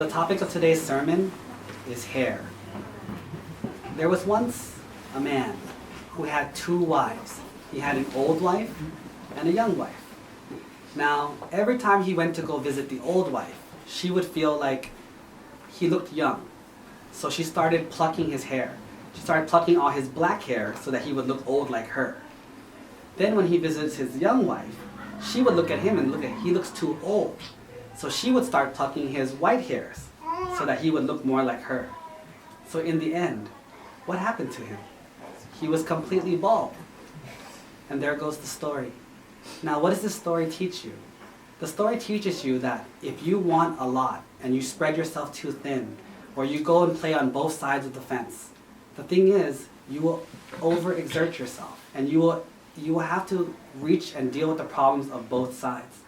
The topic of today's sermon is hair. There was once a man who had two wives. He had an old wife and a young wife. Now, every time he went to go visit the old wife, she would feel like he looked young. So she started plucking his hair. She started plucking all his black hair so that he would look old like her. Then when he visits his young wife, she would look at him and he looks too old. So she would start plucking his white hairs so that he would look more like her. So in the end, what happened to him? He was completely bald. And there goes the story. Now, what does this story teach you? The story teaches you that if you want a lot and you spread yourself too thin, or you go and play on both sides of the fence, the thing is, you will overexert yourself and you will have to reach and deal with the problems of both sides.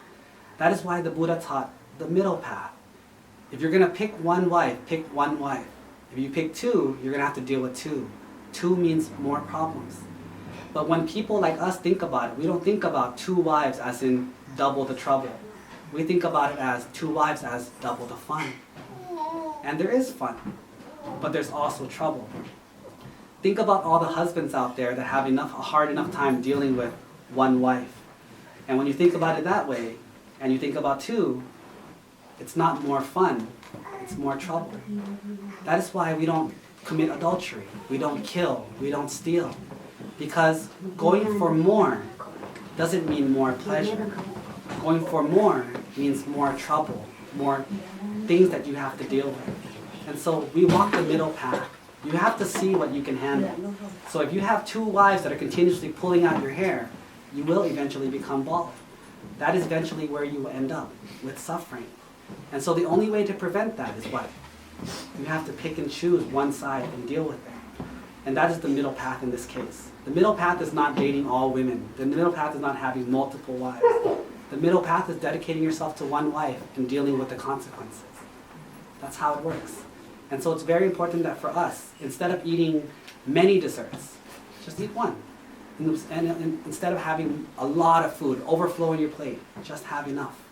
That is why the Buddha taught the middle path. If you're going to pick one wife, pick one wife. If you pick two, you're going to have to deal with two. Two means more problems. But when people like us think about it, we don't think about two wives as in double the trouble. We think about it as two wives as double the fun. And there is fun, but there's also trouble. Think about all the husbands out there that have a hard enough time dealing with one wife. And when you think about it that way, and you think about two, it's not more fun, it's more trouble. That is why we don't commit adultery, we don't kill, we don't steal. Because going for more doesn't mean more pleasure. Going for more means more trouble, more things that you have to deal with. And so we walk the middle path. You have to see what you can handle. So if you have two wives that are continuously pulling out your hair, you will eventually become bald. That is eventually where you will end up, with suffering. And so the only way to prevent that is what? You have to pick and choose one side and deal with it. And that is the middle path in this case. The middle path is not dating all women. The middle path is not having multiple wives. The middle path is dedicating yourself to one wife and dealing with the consequences. That's how it works. And so it's very important that for us, instead of eating many desserts, just eat one. And instead of having a lot of food overflowing your plate, just have enough.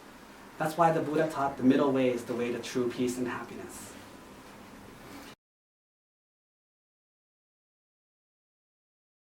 That's why the Buddha taught the middle way is the way to true peace and happiness.